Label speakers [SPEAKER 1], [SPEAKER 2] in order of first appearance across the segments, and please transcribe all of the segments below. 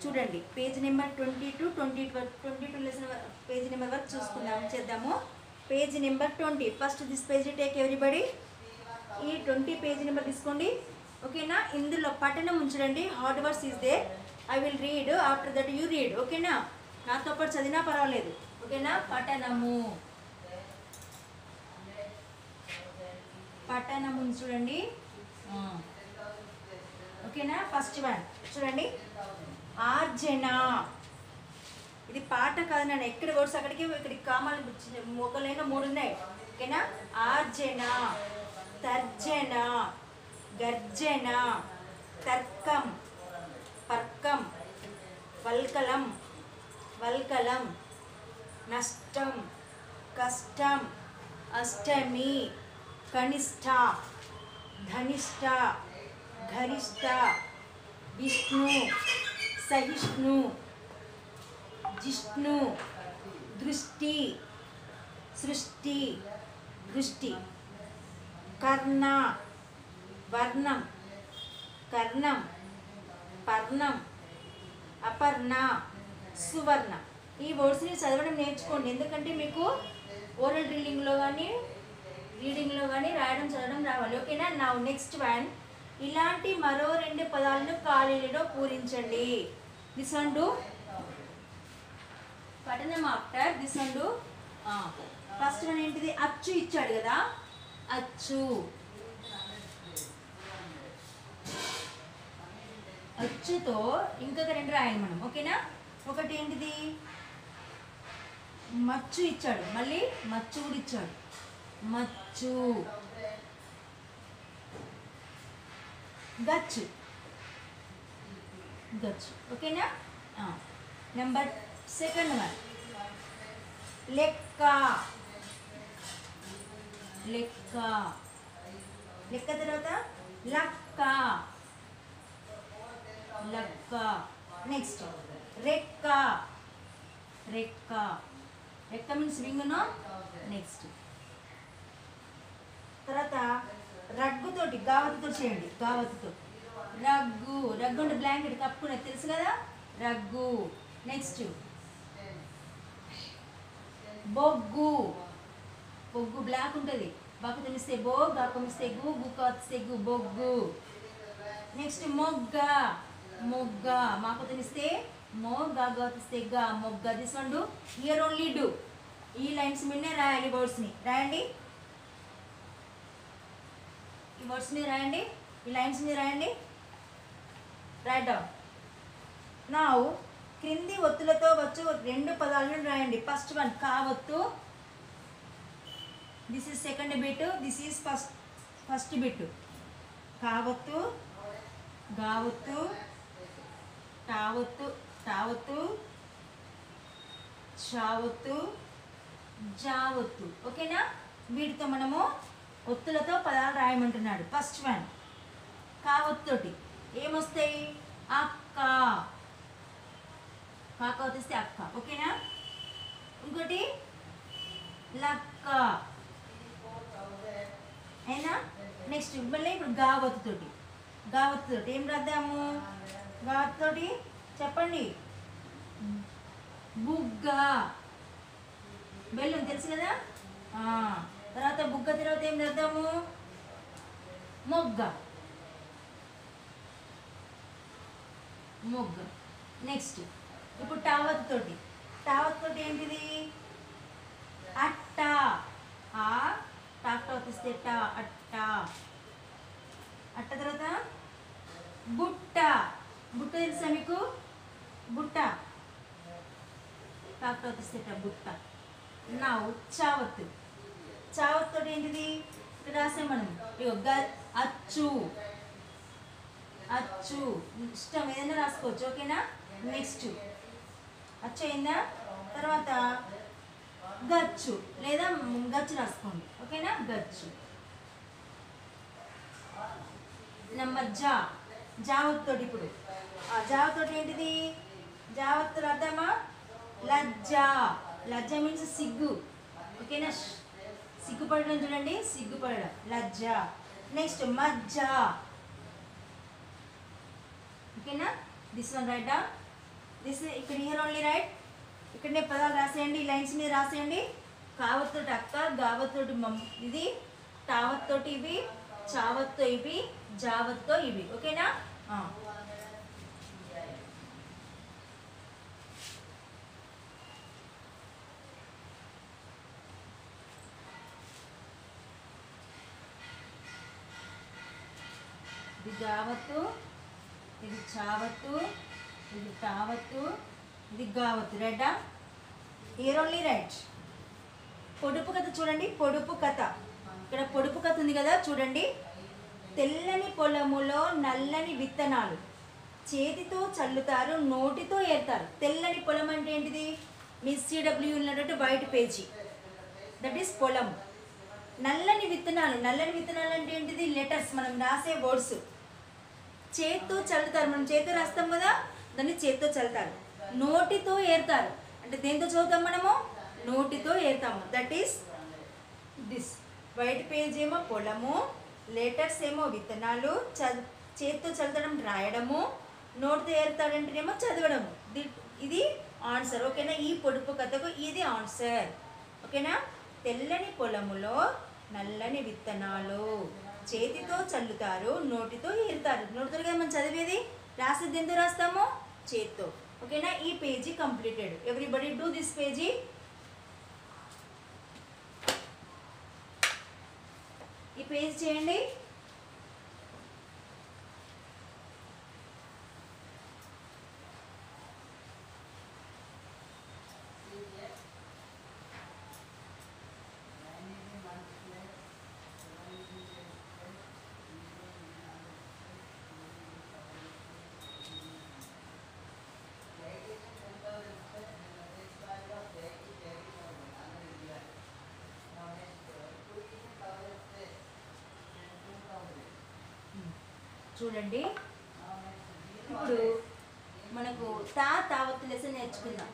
[SPEAKER 1] చూడండి page number 22 lesson page number వరకు చూసుకుందాం చేద్దాము. Page number 20 first this page take everybody. ఈ 20 పేజ్ నెంబర్ తీసుకోండి ఓకేనా. ఇందులో పఠనం ఉంచండి. Hard words is there. I will read after that you read ఓకేనా. నాతో పాటు చదివినా పర్వాలేదు ఓకేనా. పఠనము చూడండి ఓకేనా. ఫస్ట్ వన్ చూడండి ఆర్జన. ఇది పాట కాదు నాన్న, ఎక్కడ వర్డ్స్ అక్కడికి ఇక్కడికి కామాలు ఒకలేక 3 ఉన్నాయి ఓకేనా. ఆర్జన, తర్జన, గర్జన, తర్కం, పర్కం, వల్కలం, వల్కలం, నష్టం, కష్టం, అష్టమి, కనిష్ట, ధనిష్ట, గరిష్ట, విష్ణు, సహిష్ణు, జిష్ణు, దృష్టి, సృష్టి, దృష్టి, కర్ణ, వర్ణం, కర్ణం, పర్ణం, అపర్ణ, సువర్ణ. ఈ వర్డ్స్ని చదవడం నేర్చుకోండి, ఎందుకంటే మీకు ఓరల్ డ్రిల్లింగ్లో కానీ రీడింగ్లో కానీ రాయడం చదవడం రావాలి ఓకేనా. నా నెక్స్ట్ వన్ ఇలాంటి మరో 2 పదాలను ఖాళీలలో పూరించండి. దిస్ వన్ డు పఠనం after this one do. First one ఏంటిది? అచ్చు ఇచ్చాడు కదా, అచ్చు. అచ్చుతో ఇంకొక 2 రాయాలి మనం ఓకేనా. ఒకటి ఏంటిది? మచ్చు ఇచ్చాడు, మళ్ళీ మచ్చు కూడా ఇచ్చాడు. మచ్చు, గచ్చు, గచ్చు ఓకేనా. నెంబర్ సెకండ్ వన్ లెక్క. లెక్క, లెక్క తర్వాత లక్క, లక్క. నెక్స్ట్ రెక్క. రెక్క, రెక్క మీన్స్ వింగును. నెక్స్ట్ తర్వాత రగ్గుతోటి గావతితో చేయండి. గావతితో రగ్గు. రగ్గు అంటే బ్లాంకెట్ కప్పుకునే తెలుసు కదా, రగ్గు. నెక్స్ట్ బొగ్గు. బొగ్గు బ్లాక్ ఉంటుంది, బాకు తెలిస్తే బో, గాకు తెలిస్తే గు, గుక్క వస్తే గు, బొగ్గు. నెక్స్ట్ మొగ్గ. మొగ్గ మాకు తెలిస్తే మో, గాకు వస్తే గా, మొగ్గ. This one do here only do. ఈ లైన్స్ మీదనే రాయాలి వర్డ్స్ని. రాయండి, ఈ వర్డ్స్ మీద రాయండి, ఈ లైన్స్ మీద రాయండి. Right down. నౌ క్రింది ఒత్తులతో వచ్చు 2 పదాలను రాయండి. ఫస్ట్ వన్ కావత్తు. This is second bit, this is first bit. కావత్తు, గావత్తు, టావత్తు, టావత్తు, చావత్తు, జావత్తు ఓకేనా. వీటితో మనము ఒత్తులతో పదాలు రాయమంటున్నాడు. ఫస్ట్ వన్ కావత్తోటి ఏమొస్తాయి? అక్క. కాక వస్తే అక్క ఓకేనా. ఇంకోటి లక్క అయినా. నెక్స్ట్ మళ్ళీ ఇప్పుడు గావత్తుతోటి. గావత్తుతోటి ఏం రాద్దాము? గావత్తుతోటి చెప్పండి. బుగ్గ. బెల్లం తెలుసు కదా. తర్వాత బుగ్గ తర్వాత ఏం రాద్దాము? మొగ్గ. మొగ్గ. నెక్స్ట్ ఇప్పుడు టావత్ తోటి. టావత్ తోటి ఏంటిది? అట్ట. ఆ టాక్ట వస్తే టా, అట్ట. అట్ట తర్వాత బుట్ట. బుట్ట తెలుసా మీకు? బుట్ట. టాక్ట వస్తే టా, బుట్ట. నా చావత్తు. చావత్ తోటి ఏంటిది? ఇక్కడ రాసాం మనం. అచ్చు. అచ్చు ఇష్టం ఏదైనా రాసుకోవచ్చు ఓకేనా. నెక్స్ట్ అచ్చు అయిందా? తర్వాత గచ్చు లేదా గచ్చు రాసుకోండి ఓకేనా. గచ్చు. నెంబర్ జా. జావత్ తోటి ఇప్పుడు జావత్ తోటి ఏంటిది? జావత్ రాద్దామా? లజ్జ. లజ్జ మీన్స్ సిగ్గు ఓకేనా. సిగ్గుపడడం చూడండి, సిగ్గుపడడం లజ్జ. నెక్స్ట్ మజ్జ ఓకేనా. This one right down. This ఇక్కడ హియర్ ఓన్లీ రైట్. ఇక్కడనే పదాలు రాసేయండి, లైన్స్ మీద రాసేయండి. కావత్తోటి అక్క, గావత్తోటి ఇది, తావత్తోటి ఇవి, చావత్తో ఇవి, జావత్తో ఇవి. ఓకేనా? ఇది జావత్తు, ఇది చావత్తు, ఇది తావత్తు, ఇది గావత్తు. రైటా? Here only right. పొడుపు కథ చూడండి. పొడుపు కథ, ఇక్కడ పొడుపు కథ ఉంది కదా, చూడండి. తెల్లని పొలములో నల్లని విత్తనాలు చేతితో చల్లుతారు, నోటితో ఏరుతారు. తెల్లని పొలం అంటే ఏంటిది? మీ సిడబ్ల్యూ ఉన్నటువంటి వైట్ పేజీ, దట్ ఈస్ పొలం. నల్లని విత్తనాలు, నల్లని విత్తనాలు అంటే ఏంటిది? లెటర్స్, మనం రాసే వర్డ్స్. చేత్తో చల్లుతారు, మనం చేత్తో రాస్తాం కదా, దాన్ని చేత్తో చల్లుతారు. నోటితో ఏరుతారు అంటే దేంతో చదువుతాం మనము? నోటితో ఏరుతాము. That is this. White page ఏమో పొలము, లెటర్స్ ఏమో విత్తనాలు, చేత్తో చల్లడం రాయడము, నోటితో ఏరుతాడంటేనేమో చదవడము. ఇది ఆన్సర్. ఓకేనా? ఈ పొడుపు కథకు ఇది ఆన్సర్. ఓకేనా? తెల్లని పొలములో నల్లని విత్తనాలు చేతితో చల్లుతారు, నోటితో ఏరుతారు. నోటితో మనం చదివేది, రాసేది ఎందుకు రాస్తాము? చేత్తో. ఓకేనా? ఈ page completed. Everybody do this page. ఈ పేజ్ చేయండి. చూడండి, ఇప్పుడు మనకు తావత్తు లెసన్ నేర్చుకుందాం.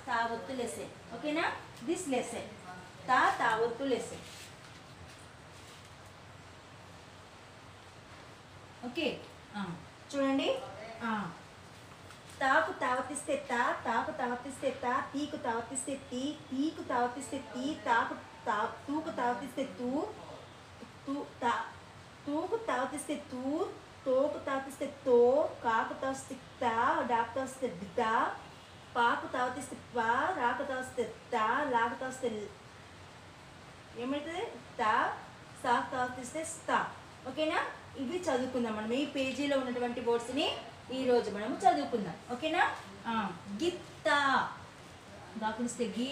[SPEAKER 1] తావత్తు లెసన్. ఓకేనా? దిస్ లెసన్ తావత్తు లెసన్. ఓకే, చూడండి. తాకు తావతిస్తే తాకు తావతిస్తే తీకు తావతిస్తే తీకు తావతిస్తే తూకు తావతిస్తే తూకు తావతిస్తే తోకు తావతిస్తే కాకు తావతిస్తే డాకు తావతిస్తే పాకు తావతిస్తే రాకు తావతిస్తే లాకు తావతిస్తే ఏమవుతుంది? సాకు తావతిస్తే స్థా. ఓకేనా? ఇవి చదువుకుందాం మనం. ఈ పేజీలో ఉన్నటువంటి వర్డ్స్ని ఈరోజు మనము చదువుకుందాం. ఓకేనా? గిత్త, దాకునిస్తే గీ,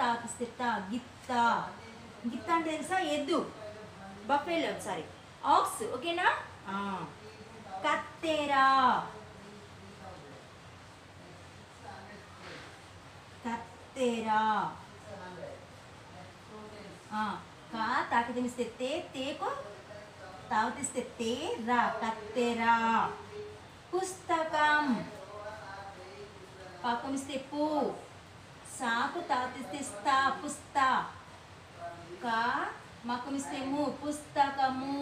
[SPEAKER 1] తాకిస్తే గిత్త. గిత్త అంటే తెలుసా? ఎద్దు, బఫెలో, సారీ ఆక్స్. ఓకేనా? కత్తెరా, కత్తెరా. కా తాకి తినిస్తే తేకు తావతిస్తే రా, కత్తెరా. పుస్తకం, పాకమిస్తే పూ, సాకు తావతిస్తే పుస్తా, కా మాకమిస్తే ము, పుస్తకము.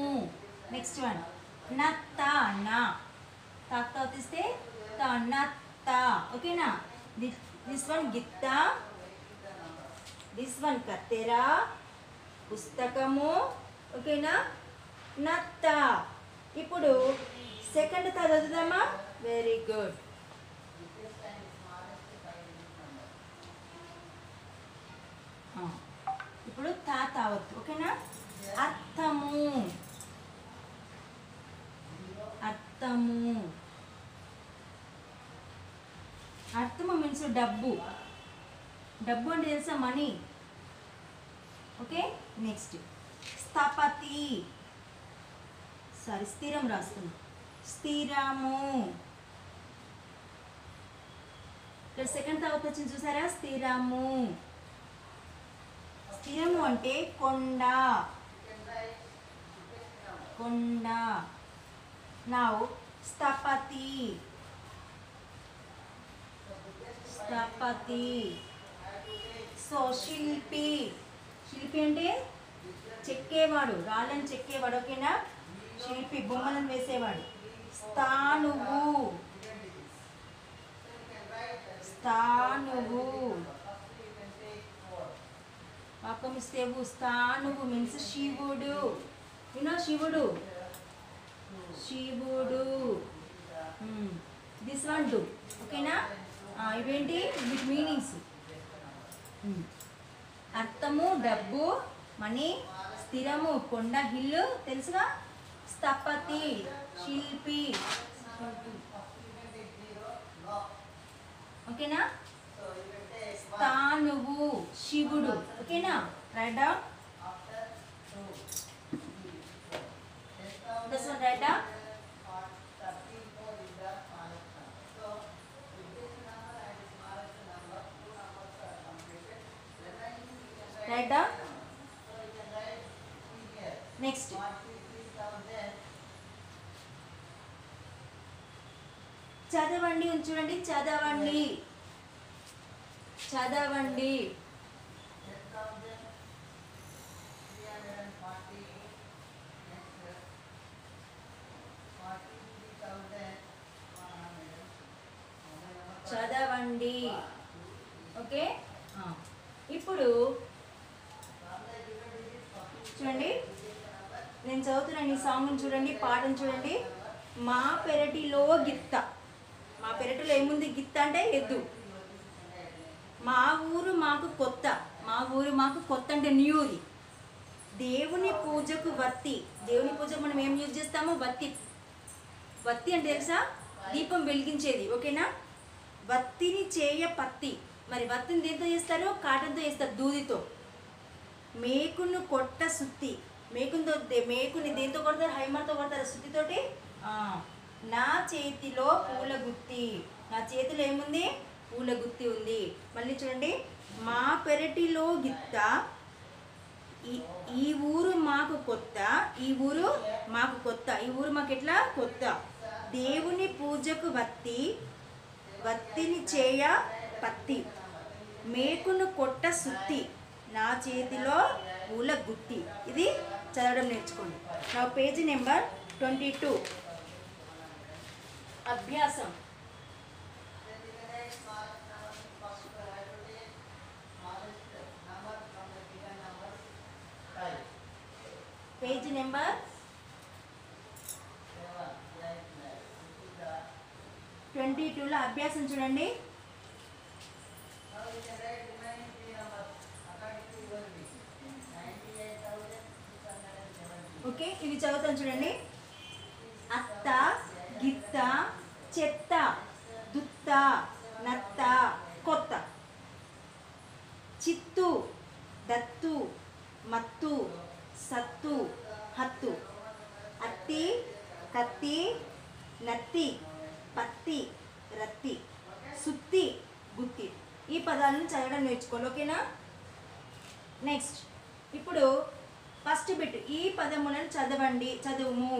[SPEAKER 1] నెక్స్ట్ వన్ నత్త, నా తాకు తావతిస్తే నత్త. ఓకేనా? దిస్ వన్ గిత్త, దిస్ వన్ కత్తెరా, పుస్తకము. ఓకేనా? నత్త. ఇప్పుడు సెకండ్ తా చదువుదామా? Very good. ఇప్పుడు తావత్తు. ఓకేనా? అర్థము, అర్థము. అర్థము మీన్స్ డబ్బు. డబ్బు అంటే తెలుసా? మనీ. ఓకే, నెక్స్ట్ స్థపతి, సారీ స్థిరం రాస్తున్నాం. స్థిరము. ఇక్కడ సెకండ్ తావత్తు వచ్చింది చూసారా? స్థిరము. స్థిరము అంటే కొండ, కొండ. నౌ స్థపతి, స్థపతి. సో శిల్పి, శిల్పి అంటే చెక్కేవాడు, రాళ్ళని చెక్కేవాడు. ఓకేనా? శిల్పి బొమ్మలను వేసేవాడు. స్థానువు స్థానువు వాకమిస్తేవు స్థానువు మీన్స్ శివుడు శివుడు శివుడు దిస్ వన్ డు ఓకేనా ఇవేంటి వీటి మీనింగ్స్ అర్థము డబ్బు మనీ స్థిరము కొండ హిల్లు తెలుసుగా స్థపతి శిల్పి ఓకేనా స్థానువు శివుడు ఓకేనా right down this one right down right down next చదవండి చూడండి చదవండి చదవండి చదవండి ఓకే ఇప్పుడు చూడండి నేను చదువుతున్నాను ఈ సాంగ్ని చూడండి పాటను చూడండి మా పెరటిలో గిత్త మా పెరటిలో ఏముంది గిత్త అంటే ఎద్దు మా ఊరు మాకు కొత్త మా ఊరు మాకు కొత్త అంటే న్యూది దేవుని పూజకు వత్తి దేవుని పూజకు మనం ఏం యూజ్ చేస్తాము వత్తి వత్తి అంటే తెలుసా దీపం వెలిగించేది ఓకేనా వత్తిని చేయ పత్తి మరి వత్తిని దేంతో చేస్తారు కాటన్తో చేస్తారు దూదితో మేకును కొట్ట సుత్తి మేకుని దేంతో కొడతారు హైమర్తో కొడతారు సుత్తితోటి నా చేతిలో పూల గుత్తి నా చేతిలో ఏముంది పూల గుత్తి ఉంది మళ్ళీ చూడండి మా పెరటిలో గిత్త ఈ ఊరు మాకు కొత్త ఈ ఊరు మాకు కొత్త ఈ ఊరు మాకు ఎట్లా కొత్త దేవుని పూజకు వత్తిని చేయ పత్తి మేకును కొట్ట సుత్తి నా చేతిలో పూల గుత్తి ఇది చదవడం నేర్చుకోండి నా పేజీ నెంబర్ 22 అభ్యాసం పేజీ నెంబర్ 22లో అభ్యాసం చూడండి ఓకే ఇవి చదువుతాను చూడండి అత్త గిత్త చెత్త దుత్త నత్త కొత్త చిత్తు దత్తు మత్తు సత్తు హత్తు అత్తి కత్తి నత్తి పత్తి రత్తి సుత్తి గుత్తి ఈ పదాలను చదవడం నేర్చుకోవాలి ఓకేనా నెక్స్ట్ ఇప్పుడు ఫస్ట్ బిట్ ఈ పదములను చదవండి చదువుము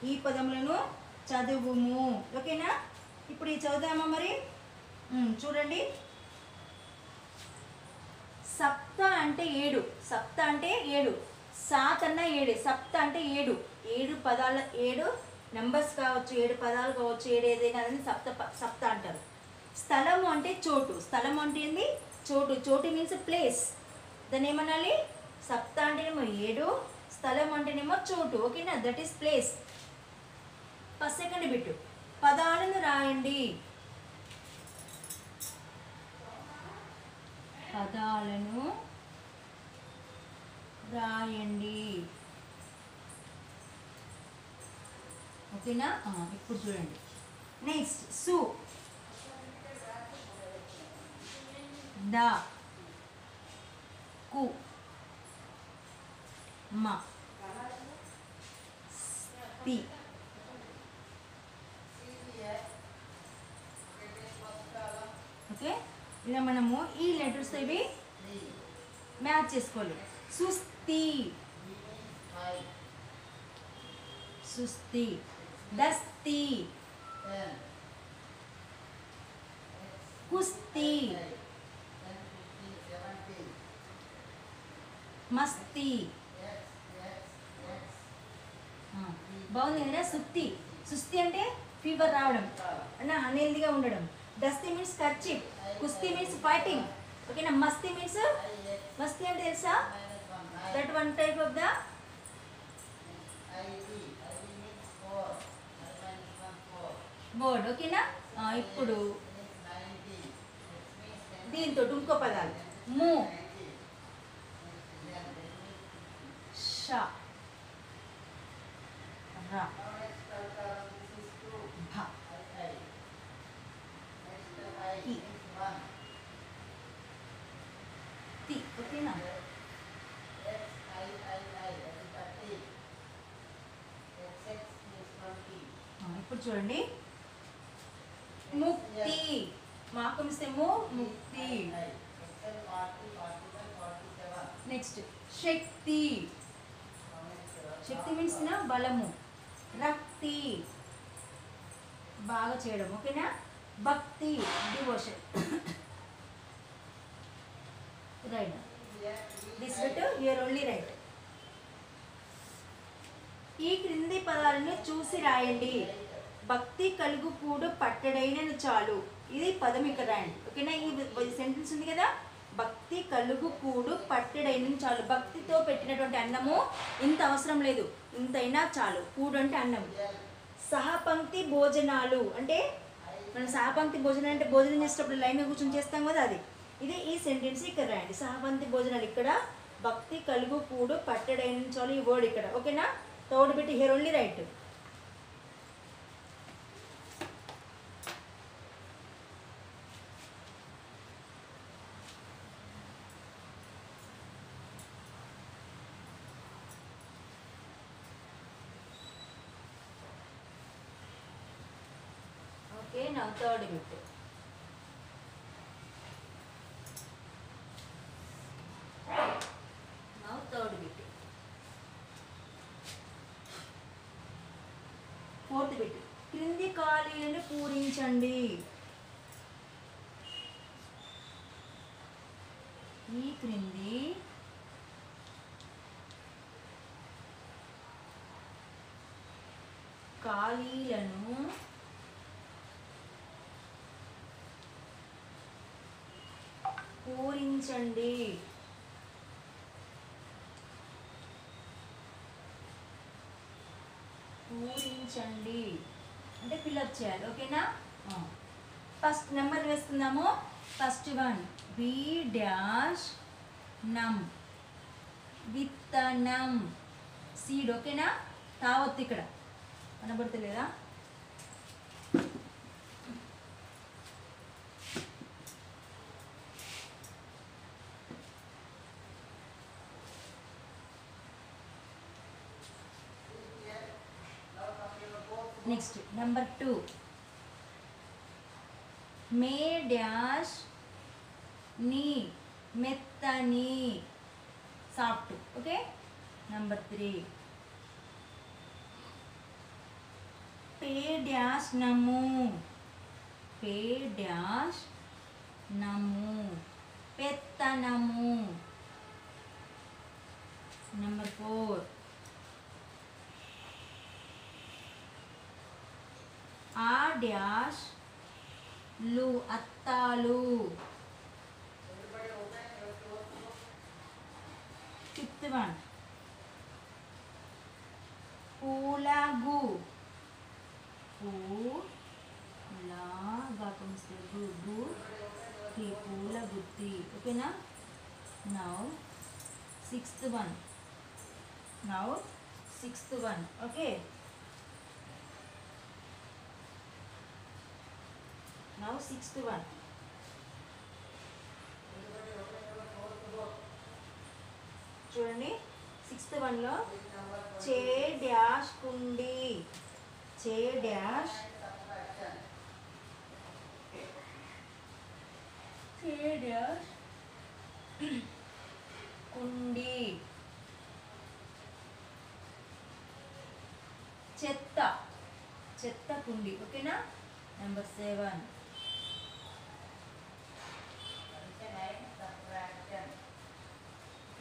[SPEAKER 1] ఈ పదములను చదువుము ఓకేనా ఇప్పుడు ఈ చదువుదామా మరి చూడండి సప్త అంటే 7 సప్త అంటే 7 సాత్ అన్న 7 సప్త అంటే 7 పదాల 7 నెంబర్స్ కావచ్చు 7 పదాలు కావచ్చు 7 ఏదైనా అని సప్త అంటారు స్థలము అంటే చోటు స్థలం అంటే ఏంది చోటు మీన్స్ ప్లేస్ దాన్ని ఏమనాలి సప్త అంటేనేమో 7 స్థలం అంటేనేమో చోటు ఓకేనా that is place first second bit పదాలను రాయండి పదాలను రాయండి ఓకేనా ఇప్పుడు చూడండి నెక్స్ట్ సు ద కు మ తి ఓకే ఇలా మనము ఈ లెటర్స్ ఇవి మ్యాచ్ చేసుకోవాలి సుస్తి సుస్తి దస్తి కుస్తీ మస్తి బాగుంది కదా సుత్తి సుస్థి అంటే ఫీవర్ రావడం అన్న అన్హెల్దీగా ఉండడం. దస్తీ మీన్స్ కర్చీఫ్. కుస్తీ మీన్స్ ఫైటింగ్. ఓకేనా. మస్తీ మీన్స్ మస్తీ అంటే తెలుసా, that one type of the word. ఓకేనా. ఇప్పుడు దీంతో ఇంకో పదాలు ము ష ర భ కి తి. ఓకేనా. ఇప్పుడు చూడండి ముక్తి. మాకంస్తే ముక్తి. నెక్స్ట్ శక్తి. శక్తి మీన్స్ నా బలము. రక్తి బాగా చేయడం. ఓకేనా. భక్తి devotion. Right. This with your only right. ఈ క్రింది పదాలను చూసి రాయండి. భక్తి కలుగు కూడు పట్టడైనను చాలు. ఇది పదం ఇక్కడ రాయండి. ఓకేనా. ఈ సెంటెన్స్ ఉంది కదా, భక్తి కలుగు కూడు పట్టడైనను చాలు. భక్తితో పెట్టినటువంటి అన్నము ఇంత అవసరం లేదు, ఇంతైనా చాలు. కూడు అంటే అన్నం. సహపంక్తి భోజనాలు అంటే మనం సహపంక్తి భోజనం అంటే భోజనం చేసేటప్పుడు లైన్గా కూర్చొని చేస్తాం కదా, అది. ఇది ఈ సెంటెన్స్ ఇక్కడ రాయండి. సహపంక్తి భోజనాలు ఇక్కడ భక్తి కలుగు కూడు పట్టడైనను చాలు. ఈ వర్డ్ ఇక్కడ. ఓకేనా. Third bit here only right. Okay, now third bit. Now third bit. Fourth bit. క్రింది ఖాళీలను పూరించండి. ఈ క్రింది ఖాళీలను పూరించండి. పూరించండి అంటే ఫిల్అప్ చేయాలి. ఓకేనా. ఫస్ట్ నెంబర్ వేసుకుందాము. ఫస్ట్ వన్ బి డాష్ నమ్, విత్తనం, సీడ్. ఓకేనా. తావత్తు ఇక్కడ కనబడతలేదా. నెక్స్ట్ నెంబర్ 2 మే డాష్ నీ, మెత్తని, సాఫ్ట్. ఓకే. నెంబర్ 3 పే డాష్ నము, పే డాష్ నము, పెత్తనము. నెంబర్ 4 ఆ డాష్ లు, అత్తాలు. ఫిఫ్త్ వన్ పూలగు, పూల గుత్తి. ఓకేనా. Now sixth one. Okay. Now sixth one. చూడండి సిక్స్త్ వన్లో చే డాష్ కుండి, చే డాష్ కుండి, చెత్త, చెత్త కుండి. ఓకేనా. నెంబర్ 7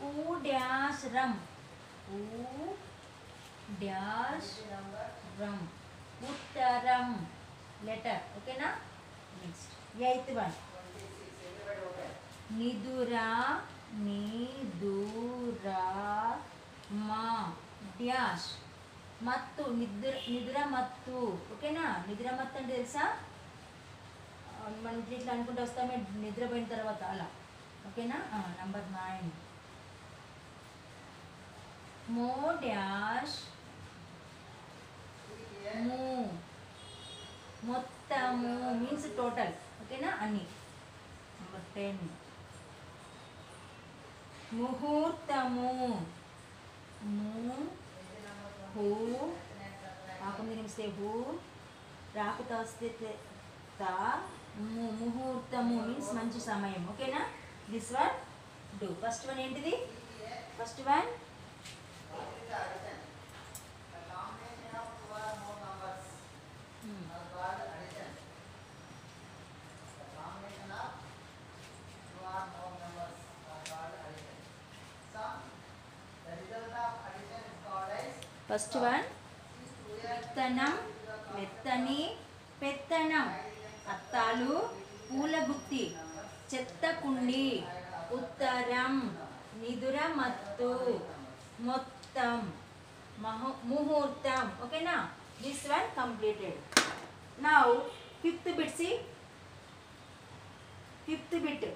[SPEAKER 1] ఊ డాష్ రమ్, ఊ డాష్ రమ్. ఉత్తరం లెటర్ ఓకేనా. నెక్స్ట్ 8th వన్ నిదురా నిదురా మా డ్యాష్ మత్తు నిద్ర మత్తు ఓకేనా. నిద్ర మత్తు అంటే తెలుసా, మనం ఇట్లా అనుకుంటూ వస్తామే నిద్రపోయిన తర్వాత అలా ఓకేనా. నంబర్ 9 మో డ్యాష్ ము మొత్తము మీన్స్ టోటల్ ఓకేనా అన్ని. నంబర్ 10 ముహూర్తము హూ రాకుండా నిమిస్తే హూ రాకుతా వస్తే తా ముహూర్తము మీన్స్ మంచి సమయం ఓకేనా. This one do. First one ఏంటిది, ఫస్ట్ వన్ ఫస్ట్ వన్ విత్తనం మెత్తని పెత్తనం అత్తాలు పూలగుత్తి చెత్త కుండి ఉత్తరం నిదుర మత్తు మొత్తం ముహూర్తం ఓకేనా. This one completed. Now fifth bit. See fifth bit.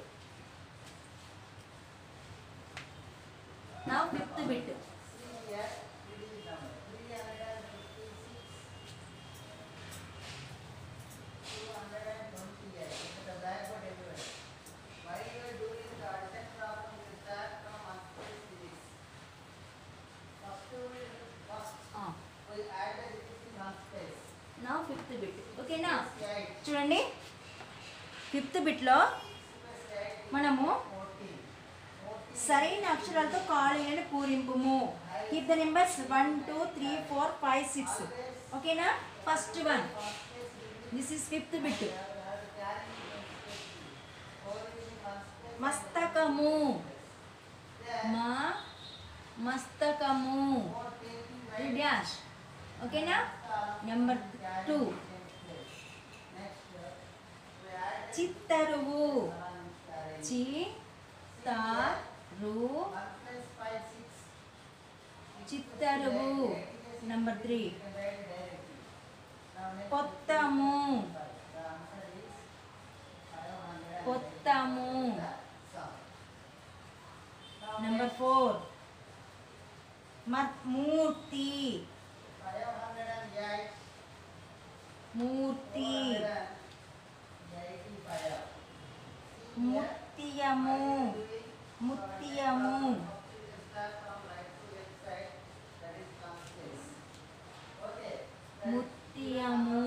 [SPEAKER 1] Now fifth bit. Now fifth bit ఓకేనా. చూడండి ఫిఫ్త్ బిట్లో మనము సరైన అక్షరాలతో ఖాళీలను పూరింపుము. కీప్ ద నెంబర్స్ 1 2 3 4 5 6 ఓకేనా. First one this is fifth bit. మస్తకము మా మస్తకము డాష్ ఓకేనా. నెంబర్ 2 చిత్తరువు చిత్తరువు. నెంబర్ 3 పొత్తము పొత్తము. నెంబర్ 4 మూర్తి మూర్తి. ముత్యము ముత్యము. ముత్యము.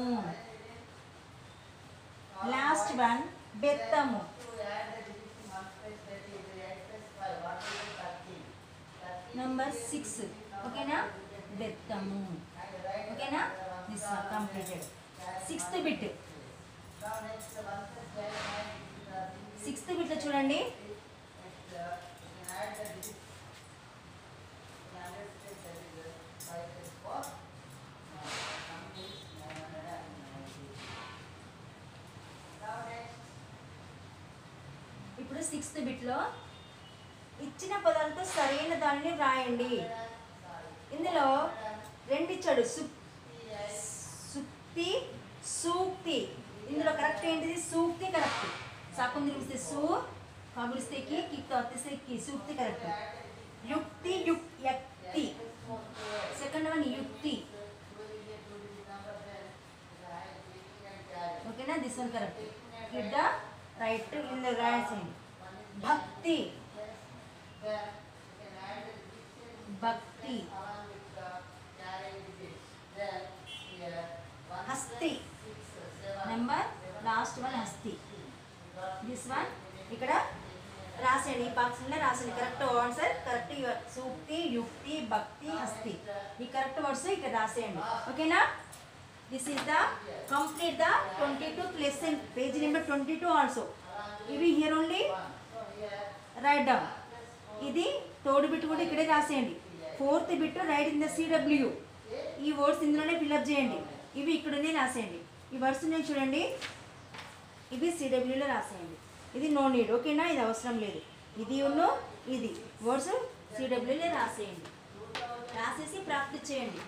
[SPEAKER 1] Last one బెత్తము. నంబర్ 6 ఓకేనా. బెత్తము ఓకేనా. This are completed. Sixth bit. Sixth బిట్లో చూడండి ఇప్పుడు సిక్స్త్ బిట్లో ఇచ్చిన పదాలతో సరైన దానిని రాయండి. ఇందులో రెండు ఇచ్చాడు, సుక్తి సూక్తి. ఇందులో కరెక్ట్ ఏంటిది? సూక్తి కరెక్ట్. సాకుని తిరిగిస్తే సు, కాగులిస్తే కిక్తో వస్తే కి, సూక్తి కరెక్ట్. యుక్తి యుక్తి. సెకండ్ వన్ యుక్తి. ఓకేనా, this one correct. Give the write in the రాసింగ్. భక్తి భక్తి. హస్తి. నెంబర్ లాస్ట్ వన్ హస్తి. దిస్ వన్ ఇక్కడ రాసేయండి, ఈ బాక్స్లో రాసేయండి. Correct answer correct. సూక్తి, యుక్తి, భక్తి, హస్తి. ఈ కరెక్ట్ వర్డ్స్ ఇక్కడ రాసేయండి. ఓకేనా? This is the complete the 22th lesson, page number 22 also. ఇవి హియర్ ఓన్లీ రైట్ డౌన్. ఇది థర్డ్ బిట్ కూడా ఇక్కడే రాసేయండి. Fourth bit write in the CW. ఈ వర్డ్స్ ఇందులోనే ఫిల్అప్ చేయండి. ఇవి ఇక్కడనే రాసేయండి. ఈ వర్డ్స్ నేను చూడండి, ఇవి సిడబ్ల్యూలో రాసేయండి. ఇది నో నీడ్, ఓకేనా? ఇది అవసరం లేదు. ఇది ఉన్ను ఇది వర్డ్స్ సిడబ్ల్యూలో రాసేయండి. రాసేసి ప్రాక్టీస్ చేయండి.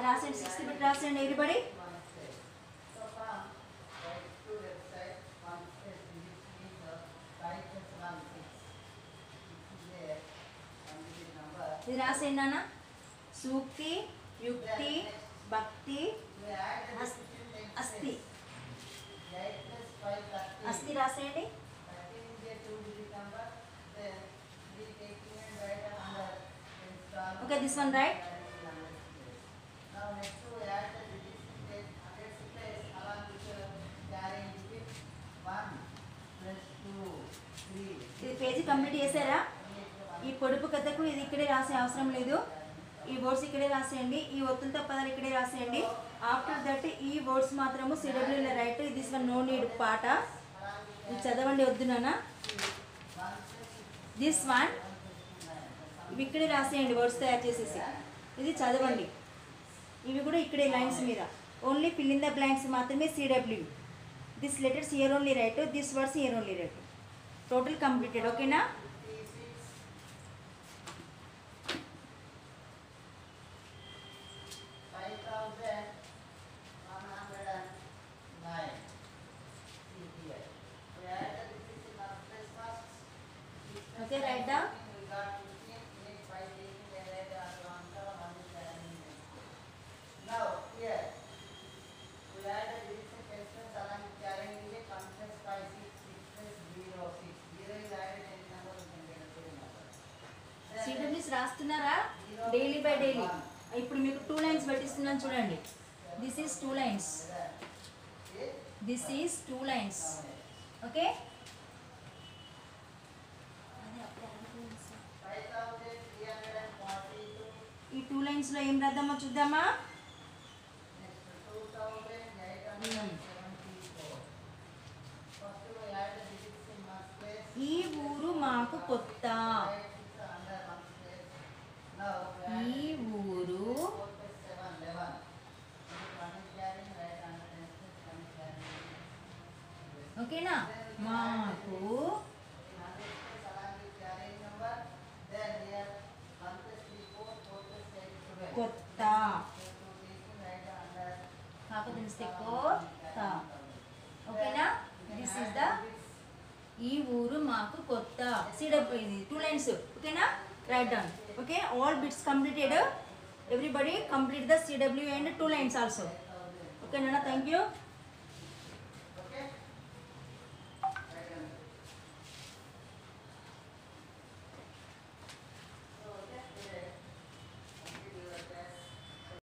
[SPEAKER 1] రాసేయండి, 60 బిట్ రాసేయండి ఎవ్రీబడి. ఇది రాసేయండి నాన్న. సూక్తి, యుక్తి, భక్తి, అస్థి. అస్థి రాసేయండి. Okay, this one write. ఇది పేజీ కంప్లీట్ చేశారా? ఈ పొడుపు కథకు ఇది ఇక్కడే రాసే అవసరం లేదు. ఈ వర్డ్స్ ఇక్కడే రాసేయండి. ఈ ఒత్తులతో పదాలు ఇక్కడే రాసేయండి. ఆఫ్టర్ దట్ ఈ వర్డ్స్ మాత్రము సిడబ్ల్యూలో write. This one no need పాట. ఇది చదవండి, వద్దు నాన్న. దిస్ వన్ ఇవి ఇక్కడే రాసేయండి, వర్డ్స్ తయారు చేసేసి. ఇది చదవండి. ఇవి కూడా ఇక్కడే లైన్స్ మీద. Only fill in the blanks మాత్రమే CW. This letters here only write, this words here only write. Total completed, ఓకేనా? Okay, write down.
[SPEAKER 2] Now here we add the division questions along with carrying the functions by 6 0 is added any number you can get a same number.
[SPEAKER 1] సిడబ్ల్యూస్ రాస్తున్నారా? Daily by daily. ఇప్పుడు మీకు 2 lines పెట్టిస్తున్నాను చూడండి. This is 2 lines. This is 2 lines. Okay, ఈ 2 లైన్స్లో ఏం రాద్దామో చూద్దామా? ఈ ఊరు మాకు కొత్త. ఈ ఊరు ఓకేనా? మాకు కొత్త. కాకపోతే మిస్టేక్ కొత్త. ఓకేనా? దిస్ ఇస్ ద ఈ ఊరు మాకు కొత్త. సిడబ్ల్యూ ఇది 2 లైన్స్. ఓకేనా? Right down. Okay, all bits completed. Everybody complete the CW and 2 lines also. Okay నాన్న, థ్యాంక్ యూ.